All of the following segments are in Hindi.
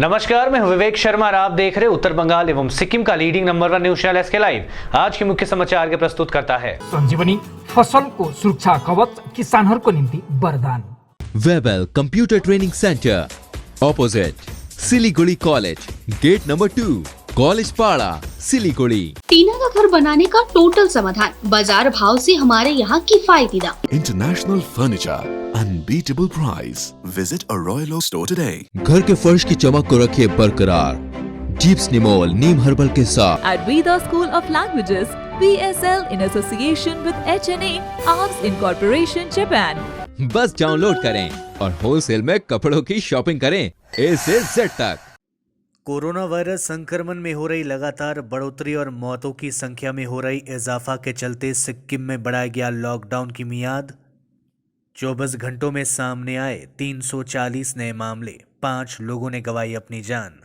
नमस्कार, मैं विवेक शर्मा और आप देख रहे उत्तर बंगाल एवं सिक्किम का leading number 1 news channel SK live. आज के मुख्य समाचार के प्रस्तुत करता है संजीवनी फसल को सुरक्षा कवच किसानहरूको निम्ति वरदान। Webel computer training centre opposite Siliguri college, gate number 2, college Para, Siliguri. टीना का घर बनाने का टोटल समाधान, बाजार भाव से हमारे यहाँ किफायती दाम। International furniture, unbeatable price. Visit a royal oak store today. घर के फर्श की चमक को रखे बरकरार जीप्स निमोल नीम हर्बल के साथ। At Veda School of Languages, PSL in association with HNA, Arms Incorporation, Japan. बस डाउनलोड करें और होलसेल में कपड़ों की शॉपिंग करें A से Z तक। कोरोना वायरस संक्रमण में हो रही लगातार बढ़ोतरी और मौतों की संख्या में हो रही इजाफा के चलते सिक्किम में बढ़ाया गया लॉकडाउन की मियाद। 24 घंटों में सामने आए 340 नए मामले, 5 लोगों ने गंवाई अपनी जान।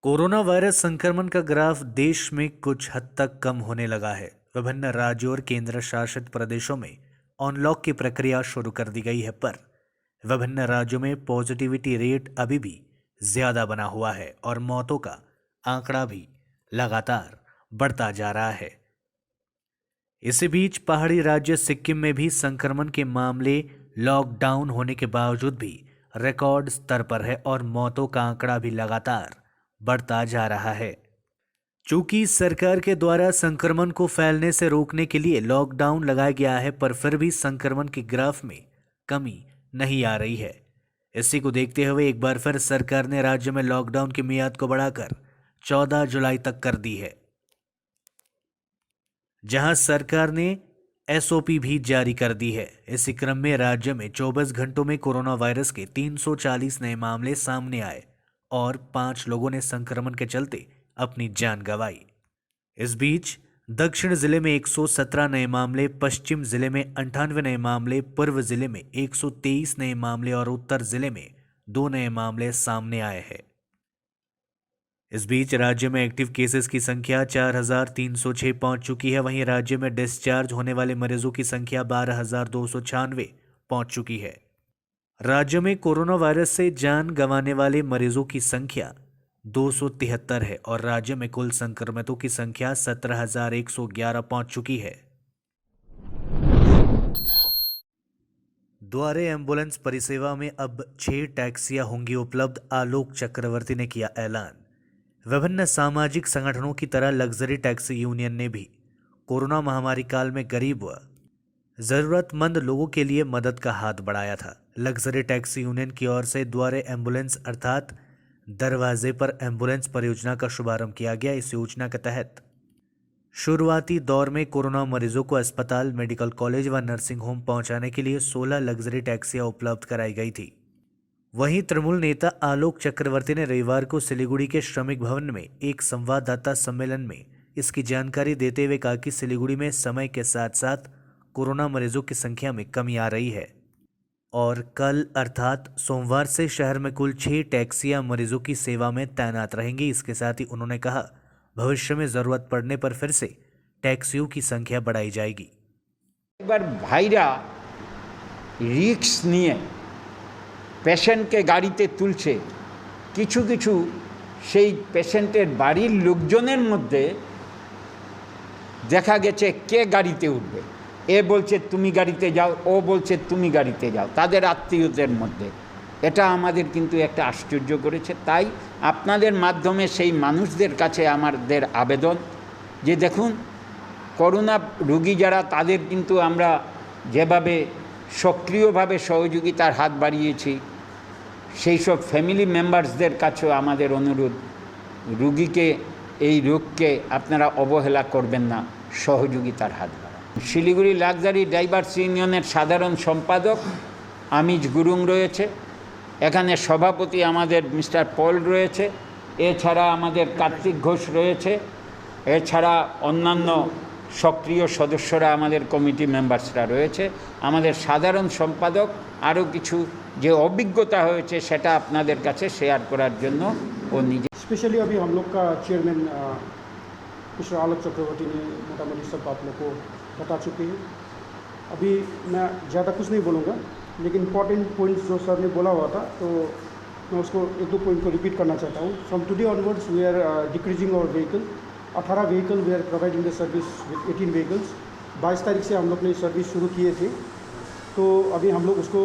कोरोना वायरस संक्रमण का ग्राफ देश में कुछ हद तक कम होने लगा है। विभिन्न राज्यों और केंद्र शासित प्रदेशों में अनलॉक की प्रक्रिया शुरू कर दी गई है, पर विभिन्न राज्यों में पॉजिटिविटी रेट अभी भी ज्यादा बना हुआ है और मौतों का आंकड़ा भी लगातार बढ़ता जा रहा है। इसी बीच पहाड़ी राज्य सिक्किम में भी संक्रमण के मामले लॉकडाउन होने के बावजूद भी रिकॉर्ड स्तर पर है और मौतों का आंकड़ा भी लगातार बढ़ता जा रहा है। चूंकि सरकार के द्वारा संक्रमण को फैलने से रोकने के लिए लॉकडाउन लगाया गया है, पर फिर भी संक्रमण के ग्राफ में कमी नहीं आ रही है। इसी को देखते हुए एक बार फिर सरकार ने राज्य में लॉकडाउन की मियाद को बढ़ाकर 14 जुलाई तक कर दी है, जहां सरकार ने एसओपी भी जारी कर दी है। इसी क्रम में राज्य में 24 घंटों में कोरोना वायरस के 340 नए मामले सामने आए और 5 लोगों ने संक्रमण के चलते अपनी जान गंवाई। इस बीच दक्षिण जिले में 117 नए मामले, पश्चिम जिले में 98 नए मामले, पूर्व जिले में 123 नए मामले और उत्तर जिले में 2 नए मामले सामने आए हैं। इस बीच राज्य में एक्टिव केसेस की संख्या 4306 पहुंच चुकी है। वहीं राज्य में डिस्चार्ज होने वाले मरीजों की संख्या 12296 पहुंच चुकी है। राज्य में कोरोना वायरस से जान गंवाने वाले मरीजों की संख्या 273 है और राज्य में कुल संक्रमितों की संख्या 17111 पहुंच चुकी है। द्वारे एम्बुलेंस परिसेवा में अब 6 टैक्सियां होंगी उपलब्ध, आलोक चक्रवर्ती ने किया ऐलान। विभिन्न सामाजिक संगठनों की तरह लग्जरी टैक्सी यूनियन ने भी कोरोना महामारी काल में गरीब व जरूरतमंद लोगों के लिए मदद का हाथ बढ़ाया था। लग्जरी टैक्सी यूनियन की ओर से द्वारे एम्बुलेंस अर्थात दरवाजे पर एम्बुलेंस परियोजना का शुभारंभ किया गया। इस योजना के तहत शुरुआती दौर में कोरोना मरीजों को अस्पताल, मेडिकल कॉलेज व नर्सिंग होम पहुंचाने के लिए 16 लग्जरी टैक्सियां उपलब्ध कराई गई थी। वहीं तृणमूल नेता आलोक चक्रवर्ती ने रविवार को सिलीगुड़ी के श्रमिक भवन में एक संवाददाता सम्मेलन में इसकी जानकारी देते हुए कहा कि सिलीगुड़ी में समय के साथ साथ कोरोना मरीजों की संख्या में कमी आ रही है और कल अर्थात सोमवार से शहर में कुल 6 टैक्सियां मरीजों की सेवा में तैनात रहेंगी। इसके साथ ही उन्होंने कहा, भविष्य में जरूरत पड़ने पर फिर से टैक्सियों की संख्या बढ़ाई जाएगी। एक बार भाईरा रिक्स निये पेशेंटके गाड़ीते तुलছে, কিছু কিছু সেই পেশেন্টের বাড়ির লোকজনের মধ্যে দেখা গেছে কে গাড়িতে উঠবে, এ বলছে তুমি গাড়িতে যাও, ও বলছে তুমি গাড়িতে যাও, তাদের আত্মীয়দের মধ্যে। এটা আমাদের কিন্তু একটা আশ্চর্য করেছে। তাই আপনাদের মাধ্যমে সেই মানুষদের কাছে আমাদের আবেদন যে দেখুন, করোনা রোগী যারা তাদের কিন্তু আমরা যেভাবে সক্রিয়ভাবে সহযোগিতার হাত বাড়িয়েছি, সেই সব ফ্যামিলি মেম্বার্সদের কাছেও আমাদের অনুরোধ, রোগীকে এই রোগকে আপনারা অবহেলা করবেন না, সহযোগিতার হাত বাড়ান। শিলিগুড়ি লাক্সারি ড্রাইভার্স ইউনিয়নের সাধারণ সম্পাদক আমিজ গুরুং রয়েছে, এখানে সভাপতি আমাদের মিস্টার পল রয়েছে, এছাড়া আমাদের কার্তিক ঘোষ রয়েছে, এছাড়া অন্যান্য সক্রিয় সদস্যরা আমাদের কমিটি মেম্বার্সরা রয়েছে। আমাদের সাধারণ সম্পাদক আরও কিছু যে অভিজ্ঞতা হয়েছে সেটা আপনাদের কাছে শেয়ার করার জন্য ও নিজে स्पेशली अभी हम लोग का चेयरमैन मिस्टर आलोक चक्रवर्ती ने मोटा मोटी सब आप लोग को बता चुके हैं। अभी मैं ज़्यादा कुछ नहीं बोलूँगा, लेकिन इम्पॉर्टेंट पॉइंट्स जो सर ने बोला हुआ था, तो मैं उसको एक दो पॉइंट को रिपीट करना चाहता हूँ। From today onwards we are decreasing our vehicle. 18 vehicle we are providing the service with 18 vehicles. 22 तारीख से हम लोग ने सर्विस शुरू किए थे, तो अभी हम लोग उसको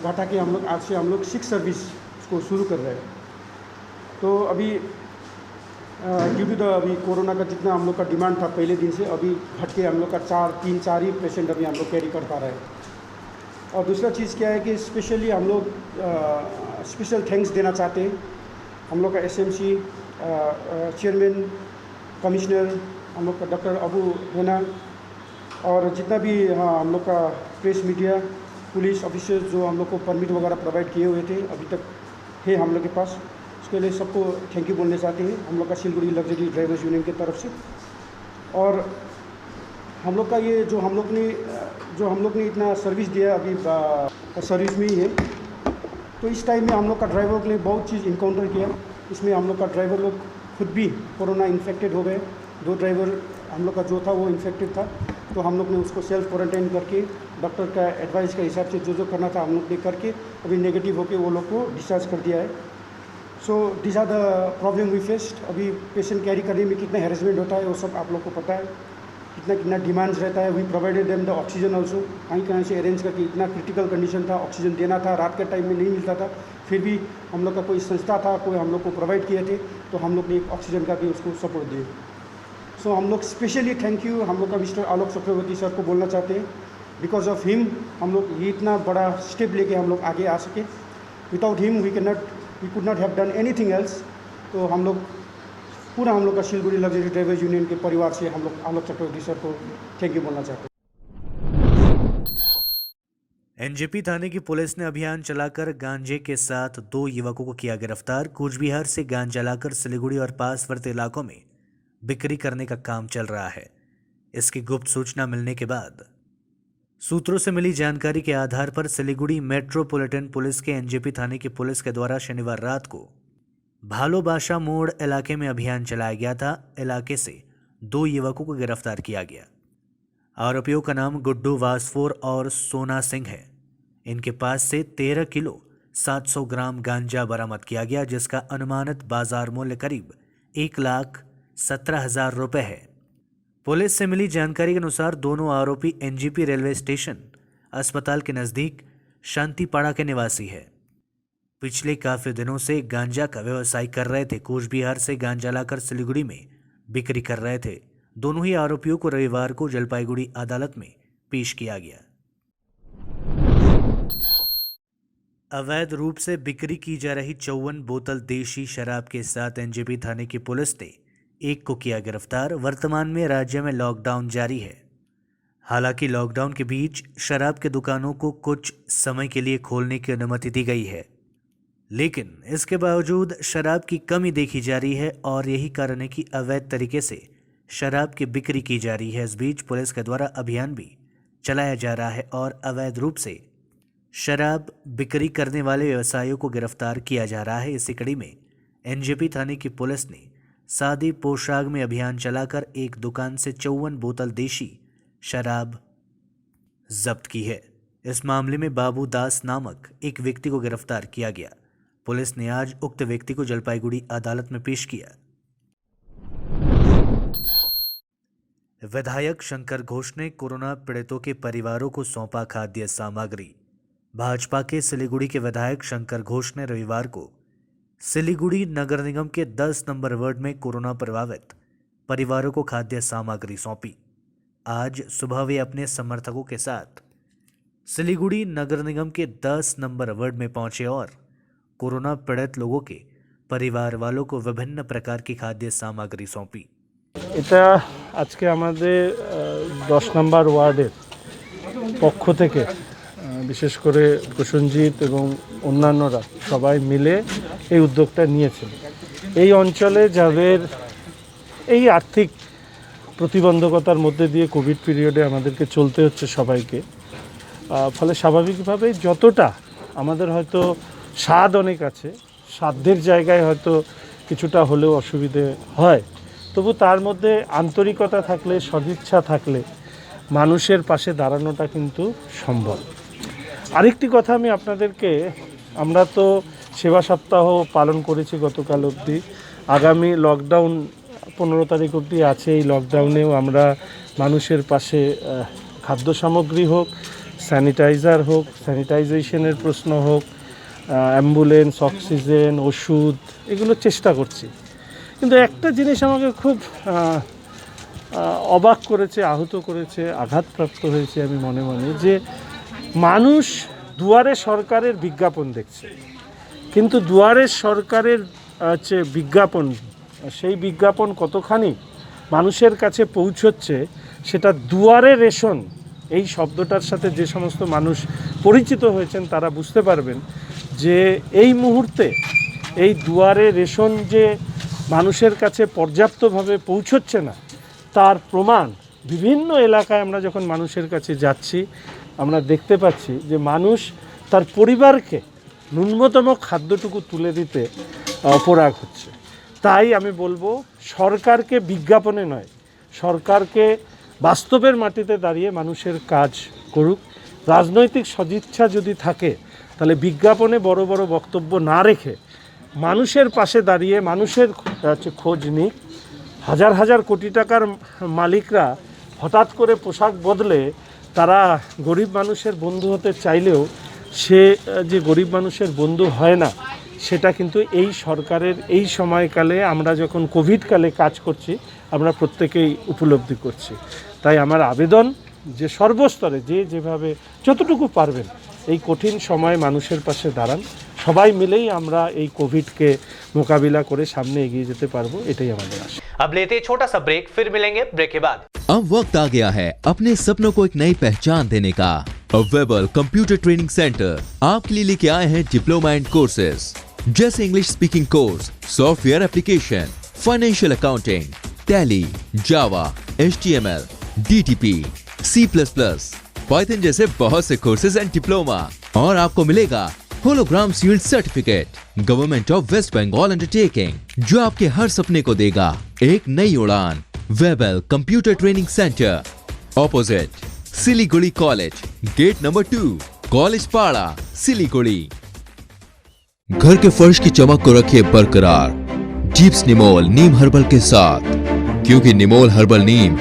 घटा के हम लोग आज से हम लोग 6 सर्विस उसको शुरू कर रहे हैं। तो अभी ड्यू टू द अभी कोरोना का जितना हम लोग का डिमांड था पहले दिन से, अभी घट के हम लोग का 4 ही पेशेंट अभी हम लोग कैरी कर पा रहे हैं। और दूसरा चीज़ क्या है कि स्पेशली हम लोग स्पेशल थैंक्स देना चाहते हैं हम लोग का SMC चेयरमैन, कमिश्नर, हम लोग का डॉक्टर अबू हैना और जितना भी हम लोग का प्रेस मीडिया, पुलिस ऑफिसर्स जो हम लोग को परमिट वगैरह प्रोवाइड किए हुए थे अभी तक है हम लोग के पास, उसके लिए सबको थैंक यू बोलने चाहते हैं हम लोग का सिलीगुड़ी लग्जरी ड्राइवर्स यूनियन की तरफ से। और हम लोग का ये जो हम लोग ने इतना सर्विस दिया अभी सर्विस में ही है, तो इस टाइम में हम लोग का ड्राइवर ने बहुत चीज़ इनकाउंटर किया। इसमें हम लोग का ड्राइवर लोग खुद भी कोरोना इन्फेक्टेड हो गए। 2 ड्राइवर हम लोग का जो था वो इन्फेक्टेड था, तो हम लोग ने उसको सेल्फ क्वारंटाइन करके डॉक्टर का एडवाइस के हिसाब से जो करना था हम लोग ने करके अभी नेगेटिव होके वो लोग को डिस्चार्ज कर दिया है। So this are the problem we faced. अभी पेशेंट कैरी करने में कितना हैरेसमेंट होता है वो सब आप लोग को पता है, कितना डिमांड्स रहता है। We provided them the oxygen also, कहीं से अरेंज करके इतना क्रिटिकल कंडीशन था, ऑक्सीजन देना था, रात के टाइम में नहीं मिलता था, फिर भी हम लोग का कोई संस्था था, कोई हम लोग को प्रोवाइड किए थे, तो हम लोग ने ऑक्सीजन का भी उसको सपोर्ट दिए। सो हम लोग स्पेशली थैंक यू हम लोग का मिस्टर आलोक चक्रवर्ती सर को बोलना चाहते हैं। बिकॉज ऑफ हिम हम लोग ये इतना बड़ा स्टेप लेके हम लोग आगे आ सके। Without him we could not have done anything else. तो हम लोग हम लोग का सिलीगुड़ी लग्जरी ड्राइवर्स यूनियन के परिवार से हम लोग आलोक चक्रवर्ती सर को थैंक यू बोलना चाहते हैं। एनजेपी थाने की पुलिस ने अभियान चलाकर गांजे के साथ 2 युवकों को किया गिरफ्तार। कूच बिहार से गांजा लाकर सिलीगुड़ी और पासवर्ती इलाकों में बिक्री करने का काम चल रहा है। इसकी गुप्त सूचना मिलने के बाद सूत्रों से मिली जानकारी के आधार पर सिलीगुड़ी मेट्रोपॉलिटन पुलिस के एनजेपी थाने की पुलिस के द्वारा शनिवार रात को भालोबाशा मोड़ इलाके में अभियान चलाया गया था। इलाके से 2 युवकों को गिरफ्तार किया गया। आरोपियों का नाम गुड्डू वासफोर और सोना सिंह है। इनके पास से 13 किलो 700 ग्राम गांजा बरामद किया गया, जिसका अनुमानित बाजार मूल्य करीब 1,17,000 रुपए है। पुलिस से मिली जानकारी के अनुसार दोनों आरोपी एनजेपी रेलवे स्टेशन अस्पताल के नज़दीक शांतिपाड़ा के निवासी है। पिछले काफी दिनों से गांजा का व्यवसाय कर रहे थे। कूच बिहार से गांजा लाकर सिलीगुड़ी में बिक्री कर रहे थे। दोनों ही आरोपियों को रविवार को जलपाईगुड़ी अदालत में पेश किया गया। अवैध रूप से बिक्री की जा रही 54 बोतल देशी शराब के साथ एनजेपी थाने की पुलिस ने एक को किया गिरफ्तार। वर्तमान में राज्य में लॉकडाउन जारी है। हालांकि लॉकडाउन के बीच शराब की दुकानों को कुछ समय के लिए खोलने की अनुमति दी गई है, लेकिन इसके बावजूद शराब की कमी देखी जा रही है और यही कारण है कि अवैध तरीके से शराब की बिक्री की जा रही है। इस बीच पुलिस के द्वारा अभियान भी चलाया जा रहा है और अवैध रूप से शराब बिक्री करने वाले व्यवसायियों को गिरफ्तार किया जा रहा है। इसी कड़ी में एनजेपी थाने की पुलिस ने सादी पोशाक में अभियान चलाकर एक दुकान से 54 बोतल देशी शराब जब्त की है। इस मामले में बाबू दास नामक एक व्यक्ति को गिरफ्तार किया गया। पुलिस ने आज उक्त व्यक्ति को जलपाईगुड़ी अदालत में पेश किया। विधायक शंकर घोष ने कोरोना पीड़ितों के परिवारों को सौंपा खाद्य सामग्री। भाजपा के सिलीगुड़ी के विधायक शंकर घोष ने रविवार को सिलीगुड़ी नगर निगम के 10 नंबर वार्ड में कोरोना प्रभावित परिवारों को खाद्य सामग्री सौंपी। आज सुबह वे अपने समर्थकों के साथ सिलीगुड़ी नगर निगम के 10 नंबर वार्ड में पहुंचे और कोरोना पीड़ित लोगों के परिवार वालों को विभिन्न प्रकार की खाद्य सामग्री सौंपी। এটা আজকে আমাদের 10 নম্বর ওয়ার্ডের পক্ষ থেকে বিশেষ করে প্রসেনজিৎ এবং অন্যান্যরা সবাই মিলে এই উদ্যোগটা নিয়েছেন। এই অঞ্চলে যাদের এই আর্থিক প্রতিবন্ধকতার মধ্যে দিয়ে কোভিড পিরিয়ডে আমাদেরকে চলতে হচ্ছে সবাইকে, ফলে স্বাভাবিকভাবেই যতটা আমাদের হয়তো স্বাদ অনেক আছে, সাধ্যের জায়গায় হয়তো কিছুটা হলেও অসুবিধে হয়, তবু তার মধ্যে আন্তরিকতা থাকলে, সদিচ্ছা থাকলে মানুষের পাশে দাঁড়ানোটা কিন্তু সম্ভব। আরেকটি কথা আমি আপনাদেরকে, আমরা তো সেবা সপ্তাহ পালন করেছি গতকাল অবধি। আগামী লকডাউন 15 তারিখ অবধি আছে। এই লকডাউনেও আমরা মানুষের পাশে খাদ্য সামগ্রী হোক, স্যানিটাইজার হোক, স্যানিটাইজেশনের প্রশ্ন হোক, অ্যাম্বুলেন্স, অক্সিজেন, ওষুধ, এগুলো চেষ্টা করছি। কিন্তু একটা জিনিস আমাকে খুব অবাক করেছে, আহত করেছে, আঘাতপ্রাপ্ত হয়েছে আমি মনে মনে, যে মানুষ দুয়ারে সরকারের বিজ্ঞাপন দেখছে, কিন্তু দুয়ারে সরকারের বিজ্ঞাপন, সেই বিজ্ঞাপন কতখানি মানুষের কাছে পৌঁছচ্ছে সেটা দুয়ারে রেশন এই শব্দটার সাথে যে সমস্ত মানুষ পরিচিত হয়েছেন তারা বুঝতে পারবেন যে এই মুহূর্তে এই দুয়ারে রেশন যে মানুষের কাছে পর্যাপ্তভাবে পৌঁছচ্ছে না তার প্রমাণ বিভিন্ন এলাকায় আমরা যখন মানুষের কাছে যাচ্ছি আমরা দেখতে পাচ্ছি যে মানুষ তার পরিবারকে ন্যূনতম খাদ্যটুকু তুলে দিতে অপরাগ হচ্ছে। তাই আমি বলবো সরকারকে বিজ্ঞাপনে নয়, সরকারকে বাস্তবের মাটিতে দাঁড়িয়ে মানুষের কাজ করুক। রাজনৈতিক সদিচ্ছা যদি থাকে তাহলে বিজ্ঞাপনে বড় বড় বক্তব্য না রেখে মানুষের পাশে দাঁড়িয়ে মানুষের খোঁজ নিক। হাজার হাজার কোটি টাকার মালিকরা হঠাৎ করে পোশাক বদলে তারা গরিব মানুষের বন্ধু হতে চাইলেও সে যে গরিব মানুষের বন্ধু হয় না, সেটা কিন্তু এই সরকারের এই সময়কালে আমরা যখন কোভিডকালে কাজ করছি আমরা প্রত্যেকেই উপলব্ধি করছি। তাই আমার আবেদন যে সর্বস্তরে যে যেভাবে যতটুকু পারবেন এই কঠিন সময়ে মানুষের পাশে দাঁড়ান। সবাই মিলেই আমরা এই কোভিডকে মোকাবিলা করে সামনে এগিয়ে যেতে পারবো, এটাই আমাদের আশা। अब लेते हैं छोटा सा ब्रेक, फिर मिलेंगे ब्रेक के बाद। अब वक्त आ गया है अपने सपनों को एक नई पहचान देने का। वेबल कंप्यूटर ट्रेनिंग सेंटर आपके लिए लेके आए हैं डिप्लोमा एंड कोर्सेज जैसे English speaking course, software application, financial accounting, Tally, Java, HTML, DTP, C++, Python जैसे बहुत से कोर्सेज एंड डिप्लोमा। और आपको मिलेगा hologram sealed certificate government of West Bengal undertaking, जो आपके हर सपने को देगा एक नई उड़ान। Webel computer training centre, opposite Siliguri college, gate number 2, college Para, Siliguri. घर के फर्श की चमक को रखिए बरकरार जीप्स निमोल नीम हर्बल के साथ, क्योंकि निमोल हर्बल नीम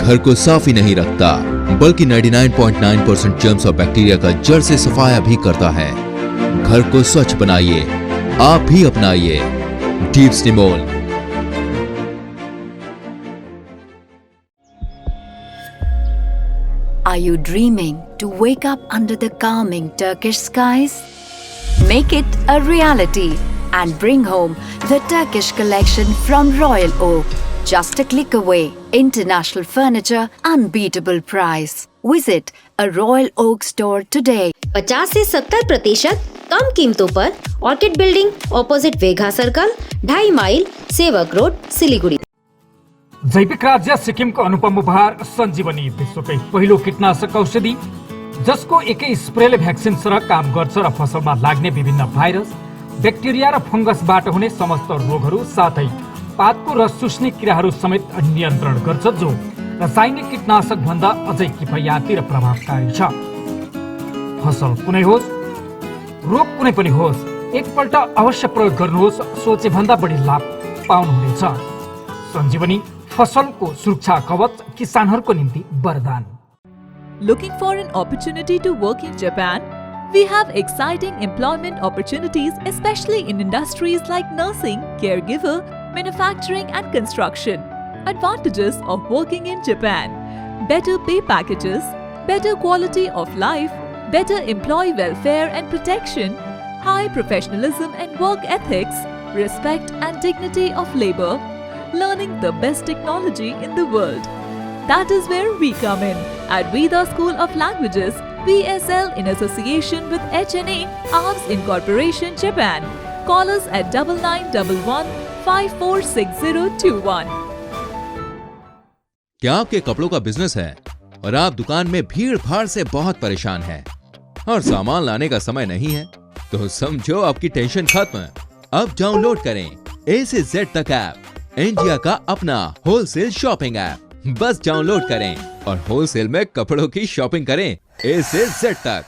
घर को साफ ही नहीं रखता बल्कि 99.9% जर्म्स और बैक्टीरिया का जड़ से सफाया भी करता है। घर को स्वच्छ बनाइए, आप भी अपनाइए deeps Nimol. Are you dreaming to wake up under the calming Turkish skies? Make it a reality and bring home the Turkish collection from Royal Oak. Just a click away. International furniture, unbeatable price. Visit a Royal Oak store today. 50 से 70% कम कीमतों पर Orchid building opposite Vega circle, 2.5 mile, Sevoke road, Siliguri. जैविक राज्य सिक्किमको अनुपम उपहार सञ्जीवनी, विश्वकै पहिलो कीटनाशक औषधि जसको एकै स्प्रेले भ्याक्सिन सरह काम गर्छ र फसलमा लाग्ने विभिन्न भाइरस, ब्याक्टेरिया र फंगसबाट हुने समस्त रोगहरू साथै पातको रस चुस्ने किराहरू समेत नियन्त्रण गर्छ, जो रासायनिक कीटनाशक भन्दा अझै किफायती र प्रभावकारी छ। फसल कुनै होस्, रोग कुनै पनि होस्, एकपल्ट अवश्य प्रयोग गर्नुहोस्, सोचे भन्दा बढी लाभ पाउनुहुनेछ। सञ्जीवनी फसलको सुरक्षा कवच, किसानहरूको निम्ति वरदान। Looking for an opportunity to work in Japan? We have exciting employment opportunities, especially in industries like nursing, caregiver, manufacturing and construction. Advantages of working in Japan: better pay packages, better quality of life, better employee welfare and protection, high professionalism and work ethics, respect and dignity of labor, learning the best technology in the world. That is where we come in at Veda School of Languages, VSL in association with HNA, ARMS Incorporation, Japan. Call us at 9911546021. क्या आपके कपड़ों का बिजनेस है और आप दुकान में भीड़ भाड़ से बहुत परेशान हैं और सामान लाने का समय नहीं है? तो समझो आपकी टेंशन खत्म। अब डाउनलोड करें A से Z तक ऐप, इंडिया का अपना होलसेल शॉपिंग ऐप। बस डाउनलोड करें और होलसेल में कपड़ों की शॉपिंग करें A से Z तक।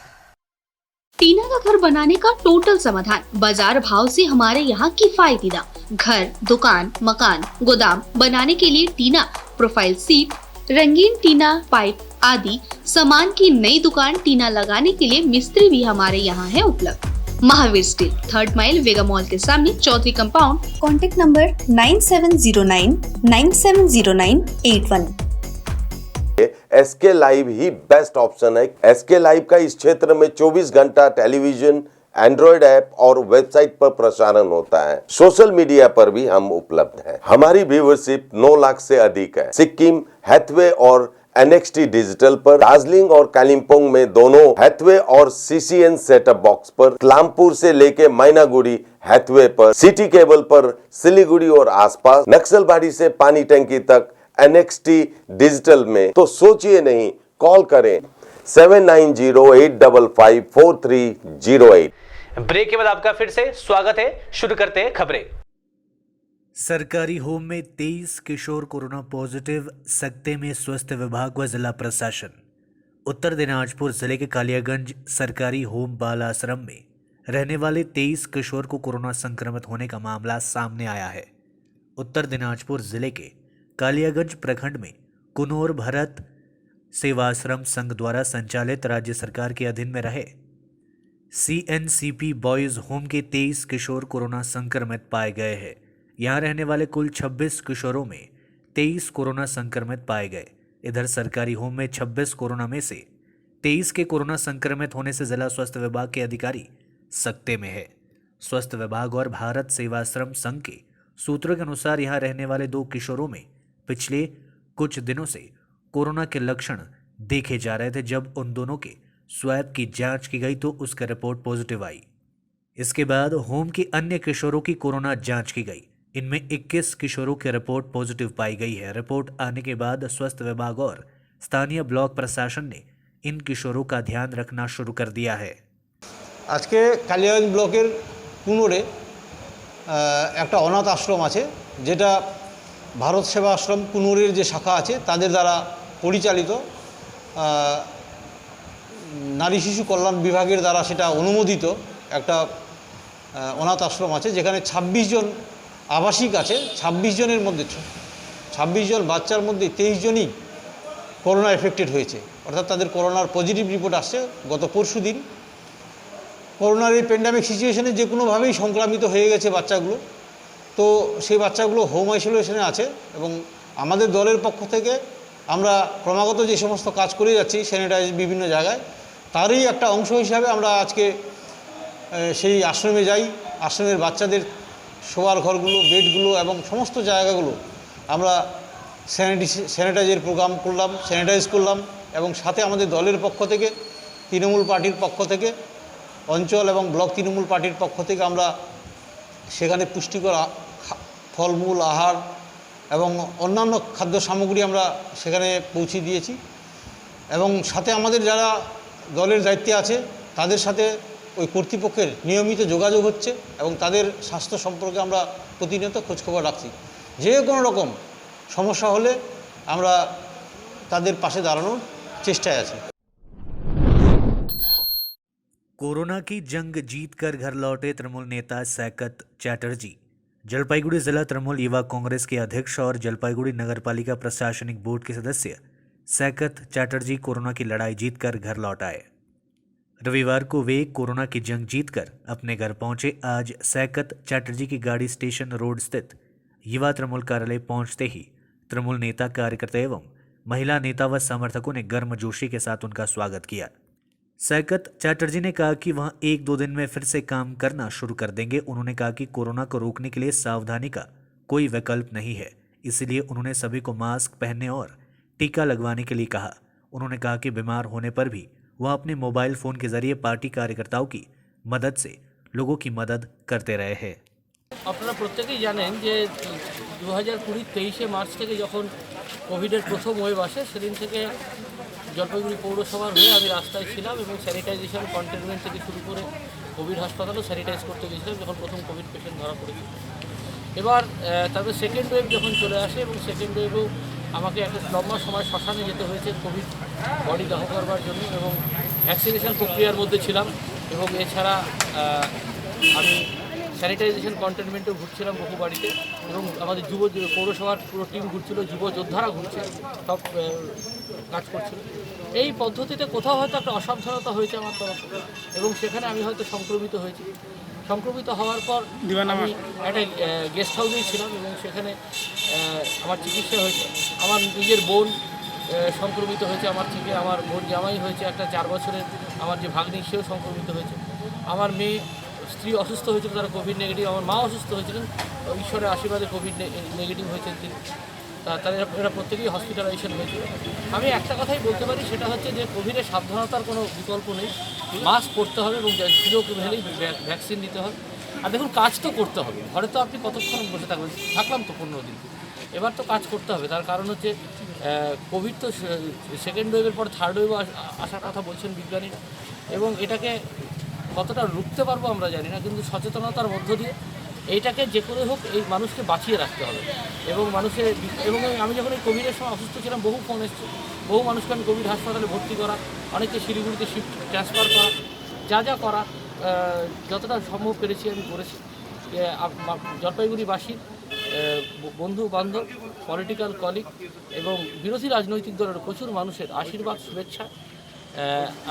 टीना का घर बनाने का टोटल समाधान, बाजार भाव से हमारे यहाँ किफायती दाम। घर, दुकान, मकान, गोदाम बनाने के लिए टीना, प्रोफाइल सीट, रंगीन टीना, पाइप आदि सामान की नई दुकान टीना लगाने के लिए मिस्त्री भी हमारे यहाँ है उपलब्ध। Mahavir steel, 3rd mile, Vega mall के सामने, Chowdhury compound. Contact number 9709970981। SK live ही बेस्ट ऑप्शन है। एसके लाइव का इस क्षेत्र में 24 घंटा टेलीविजन, एंड्रॉइड ऐप और वेबसाइट पर प्रसारण होता है। सोशल मीडिया पर भी हम उपलब्ध हैं। हमारी व्यूवरशिप 9 लाख से अधिक है। सिक्किम, हैथवे और NXT डिजिटल पर, दार्जिलिंग और कालिम्पोंग में दोनों हैथवे और CCN सेटअप बॉक्स पर, क्लामपुर से लेके मैनागुड़ी हैथवे पर, सिटी केबल पर, सिलीगुड़ी और आसपास, नक्सलबाड़ी से पानी टंकी तक NXT डिजिटल में। तो सोचिए नहीं, कॉल करें 7908554308। ब्रेक के बाद आपका फिर से स्वागत है। शुरू करते हैं खबरें। सरकारी होम में 23 किशोर कोरोना पॉजिटिव, सकते में स्वास्थ्य विभाग व जिला प्रशासन। उत्तर दिनाजपुर जिले के कालियागंज सरकारी होम बाल आश्रम में रहने वाले 23 किशोर को कोरोना संक्रमित होने का मामला सामने आया है। उत्तर दिनाजपुर जिले के कालियागंज प्रखंड में कुनौर भरत सेवाश्रम संघ द्वारा संचालित राज्य सरकार के अधीन में रहे CNCP बॉयज होम के 23 किशोर कोरोना संक्रमित पाए गए हैं। यहाँ रहने वाले कुल 26 किशोरों में 23 कोरोना संक्रमित पाए गए। इधर सरकारी होम में 26 कोरोना में से 23 के कोरोना संक्रमित होने से जिला स्वास्थ्य विभाग के अधिकारी सकते में है। स्वास्थ्य विभाग और भारत सेवाश्रम संघ के सूत्रों के अनुसार यहाँ रहने वाले 2 किशोरों में पिछले कुछ दिनों से कोरोना के लक्षण देखे जा रहे थे। जब उन दोनों के स्वैब की जांच की गई तो उसका रिपोर्ट पॉजिटिव आई। इसके बाद होम के अन्य किशोरों की कोरोना जांच की गई। इनमें 21 किशोरों की रिपोर्ट पॉजिटिव पाई गई है। रिपोर्ट आने के बाद स्वास्थ्य विभाग और स्थानीय ब्लॉक प्रशासन ने इन किशोरों का ध्यान रखना शुरू कर दिया है। आज के कालियागंज ब्लॉकेर कुनोरे एक अनाथ आश्रम आछे, जेटा भारत सेवा आश्रम कुनोरेर जे शाखा आछे तादेर द्वारा परिचालित, नारी शिशु कल्याण विभागेर द्वारा सेटा अनुमोदित एक अनाथ आश्रम आछे, जेखाने 26 जन आवासिक आछे। 26 जनेर मध्य 26 जन बाच्चार मध्य 23 जनई कोरोना एफेक्टेड होयेछे, अर्थात तादेर कोरोनार पजिटिव रिपोर्ट आसছে गत परशु दिन। कोरोनार এই প্যান্ডামিক সিচুয়েশনে যে কোনোভাবেই সংক্রামিত হয়ে গেছে বাচ্চাগুলো, তো সেই বাচ্চাগুলো হোম আইসোলেশনে আছে এবং আমাদের দলের পক্ষ থেকে আমরা ক্রমাগত যে সমস্ত কাজ করে যাচ্ছি স্যানিটাইজ বিভিন্ন জায়গায়, তারই একটা অংশ হিসাবে আমরা আজকে সেই আশ্রমে যাই। আশ্রমের বাচ্চাদের শোয়ার ঘরগুলো, বেডগুলো এবং সমস্ত জায়গাগুলো আমরা স্যানিটাইজের প্রোগ্রাম করলাম, স্যানিটাইজ করলাম এবং সাথে আমাদের দলের পক্ষ থেকে, তৃণমূল পার্টির পক্ষ থেকে, অঞ্চল এবং ব্লক তৃণমূল পার্টির পক্ষ থেকে আমরা সেখানে পুষ্টিকর ফলমূল, আহার এবং অন্যান্য খাদ্য সামগ্রী আমরা সেখানে পৌঁছে দিয়েছি এবং সাথে আমাদের যারা দলের দায়িত্বে আছে তাদের সাথে ওই কর্তৃপক্ষের নিয়মিত যোগাযোগ হচ্ছে এবং তাদের স্বাস্থ্য সম্পর্কে আমরা প্রতিনিয়ত খোঁজখবর রাখছি। যে কোনো রকম সমস্যা হলে আমরা তাদের পাশে দাঁড়ানোর চেষ্টায় আছি। कोरोना की जंग जीतकर घर लौटे तृणमूल नेता सैकत चैटर्जी। जलपाईगुड़ी जिला तृणमूल युवा कांग्रेस के अध्यक्ष और जलपाईगुड़ी नगरपालिका प्रशासनिक बोर्ड के सदस्य सैकत चैटर्जी कोरोना की लड़ाई जीतकर घर लौट आए। रविवार को वे कोरोना की जंग जीतकर अपने घर पहुंचे। आज सैकत चैटर्जी की गाड़ी स्टेशन रोड स्थित युवा तृणमूल कार्यालय पहुंचते ही तृणमूल नेता, कार्यकर्ता एवं महिला नेता व समर्थकों ने गर्मजोशी के साथ उनका स्वागत किया। सैकत चैटर्जी ने कहा कि वह 1-2 दिन में फिर से काम करना शुरू कर देंगे। उन्होंने कहा कि कोरोना को रोकने के लिए सावधानी का कोई विकल्प नहीं है, इसलिए उन्होंने सभी को मास्क पहनने और टीका लगवाने के लिए कहा। उन्होंने कहा कि बीमार होने पर भी वह अपने मोबाइल फ़ोन के जरिए पार्टी कार्यकर्ताओं की मदद से लोगों की मदद करते रहे हैं। আপনারা প্রত্যেকেই জানেন যে 2020-23 মার্চ থেকে যখন কোভিডের প্রথম ওয়েভ আসে সেদিন থেকে জলপাইগুড়ি পৌরসভার হয়ে আমি রাস্তায় ছিলাম এবং স্যানিটাইজেশন, কন্টেনমেন্ট থেকে শুরু করে কোভিড হাসপাতালও স্যানিটাইজ করতে গেছিলাম যখন প্রথম কোভিড পেশেন্ট ধরা পড়েছিল। এবার তারপরে সেকেন্ড ওয়েভ যখন চলে আসে এবং সেকেন্ড ওয়েভেও আমাকে একটা লম্বা সময় শ্মশানে যেতে হয়েছে কোভিড বডি দাহ করবার জন্য এবং ভ্যাকসিনেশন প্রক্রিয়ার মধ্যে ছিলাম। এবং এছাড়া আমি স্যানিটাইজেশন কন্টেনমেন্টেও ঘুরছিলাম বহু বাড়িতে, এবং আমাদের পৌরসভার পুরো টিম ঘুরছিল, যুব যোদ্ধারা ঘুরছে, সব কাজ করছিল। এই পদ্ধতিতে কোথাও হয়তো একটা অসাবধানতা হয়েছে আমার তরফে, এবং সেখানে আমি হয়তো সংক্রমিত হয়েছি। সংক্রমিত হওয়ার পর আমি একটা গেস্ট হাউসেই ছিলাম, এবং সেখানে আমার চিকিৎসা হয়েছে। আমার নিজের বোন সংক্রমিত হয়েছে আমার থেকে, আমার বোন জামাই হয়েছে, একটা 4 বছরের আমার যে ভাগ্নি সেও সংক্রমিত হয়েছে। আমার মেয়ে স্ত্রী অসুস্থ হয়েছিল, তারা কোভিড নেগেটিভ। আমার মা অসুস্থ হয়েছিলেন, ঈশ্বরের আশীর্বাদে কোভিড নেগেটিভ হয়েছেন তিনি। তাদের এরা প্রত্যেকেই হসপিটালাইজেশন হয়েছিল। আমি একটা কথাই বলতে পারি, সেটা হচ্ছে যে কোভিডের সাবধানতার কোনো বিকল্প নেই। মাস্ক পরতে হবে এবং সুযোগ হলেই ভ্যাকসিন নিতে হবে। আর দেখুন, কাজ তো করতে হবে। ঘরে তো আপনি কতক্ষণ বসে থাকবেন? থাকলাম তো 15 দিন, এবার তো কাজ করতে হবে। তার কারণ হচ্ছে কোভিড তো সেকেন্ড ওয়েভের পর থার্ড ওয়েভ আসার কথা বলছেন বিজ্ঞানীরা, এবং এটাকে কতটা রুখতে পারবো আমরা জানি না, কিন্তু সচেতনতার মধ্য দিয়ে এইটাকে যে করে হোক এই মানুষকে বাঁচিয়ে রাখতে হবে। এবং আমি যখন এই কোভিডের সময় অসুস্থ ছিলাম, বহু ফোন এসেছে, বহু মানুষকে আমি কোভিড হাসপাতালে ভর্তি করা, অনেককে শিলিগুড়িতে শিফট ট্রান্সফার করা, যা করা যতটা সম্ভব পেরেছি আমি করেছি। জলপাইগুড়িবাসীর বন্ধু বান্ধব, পলিটিক্যাল কলিগ এবং বিরোধী রাজনৈতিক দলের প্রচুর মানুষের আশীর্বাদ, শুভেচ্ছা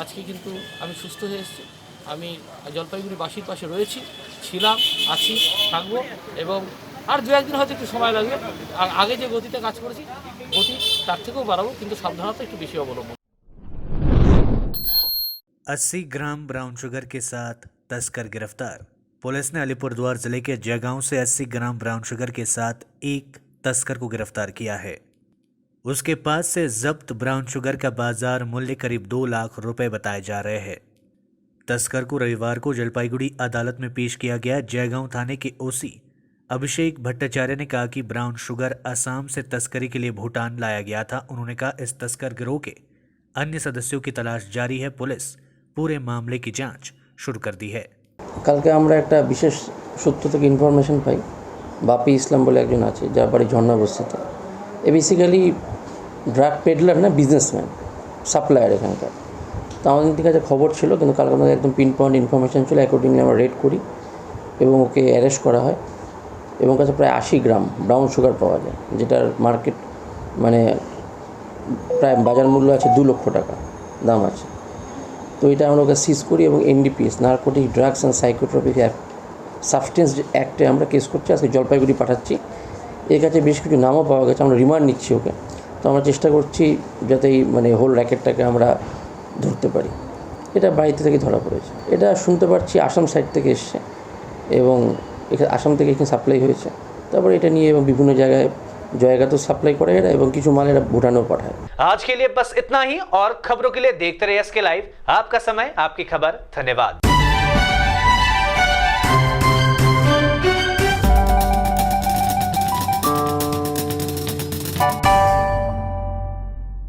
আজকে কিন্তু আমি সুস্থ হয়ে এসেছি। আমি জলপাইগুড়িবাসীর পাশে রয়েছি, ছিলাম, আছি, থাকবো, এবং আর 2-1 দিন হয়তো একটু সময় লাগবে। আগে যে গতিতে কাজ করেছি গতি তার থেকেও বাড়াবো, কিন্তু সাবধানতা একটু বেশি অবলম্বন। 80 ग्राम ब्राउन शुगर के साथ तस्कर गिरफ्तार। पुलिस ने अलीपुरद्वार जिले के जयगांव से 80 ग्राम ब्राउन शुगर के साथ एक तस्कर को गिरफ्तार किया है। उसके पास से जब्त ब्राउन शुगर का बाजार मूल्य करीब 2 लाख रुपए बताए जा रहे हैं। तस्कर को रविवार को जलपाईगुड़ी अदालत में पेश किया गया। जयगांव थाने के ओसी अभिषेक भट्टाचार्य ने कहा कि ब्राउन शुगर असम से तस्करी के लिए भूटान लाया गया था। उन्होंने कहा, इस तस्कर गिरोह के अन्य सदस्यों की तलाश जारी है। पुलिस पूरे मामले की जांच शुरू कर दी है। কালকে আমরা একটা বিশেষ সূত্র থেকে ইনফরমেশন পাই, বাপি ইসলাম বলে একজন আছে, যার বাড়ি ঝর্ণা বস্তিতে। এ বেসিক্যালি ড্রাগ পেডলার না, বিজনেসম্যান, সাপ্লায়ার এখানকার। তো আমাদের কাছে খবর ছিল, কিন্তু কালকে আমাদের একদম পিন পয়েন্ট ইনফরমেশন ছিল। অ্যাকর্ডিংলি আমরা রেড করি এবং ওকে অ্যারেস্ট করা হয়, এবং কাছে প্রায় 80 গ্রাম ব্রাউন সুগার পাওয়া যায়, যেটার মার্কেট মানে প্রায় বাজার মূল্য আছে 2 লক্ষ টাকা দাম আছে। তো এটা আমরা ওকে সিজ করি এবং NDPS, narcotic drugs and psychotropic substance অ্যাক্টে আমরা কেস করছি। আজকে জলপাইগুড়ি পাঠাচ্ছি। এর কাছে বেশ কিছু নামও পাওয়া গেছে, আমরা রিমান্ড নিচ্ছি ওকে। তো আমরা চেষ্টা করছি যাতে এই হোল র্যাকেটটাকে আমরা ধরতে পারি। এটা বাড়িতে থেকে ধরা পড়েছে। এটা শুনতে পাচ্ছি আসাম সাইড থেকে এসছে, এবং এখানে আসাম থেকে এখানে সাপ্লাই হয়েছে। তারপরে এটা নিয়ে এবং বিভিন্ন জায়গায় জায়গা तो सप्लाई করে এরা, এবং কিছু মাল এরা ভুটানেও পাঠায়। आज के लिए बस इतना ही, और खबरों के लिए देखते रहिए एसके लाइव। आपका समय, आपकी खबर। धन्यवाद।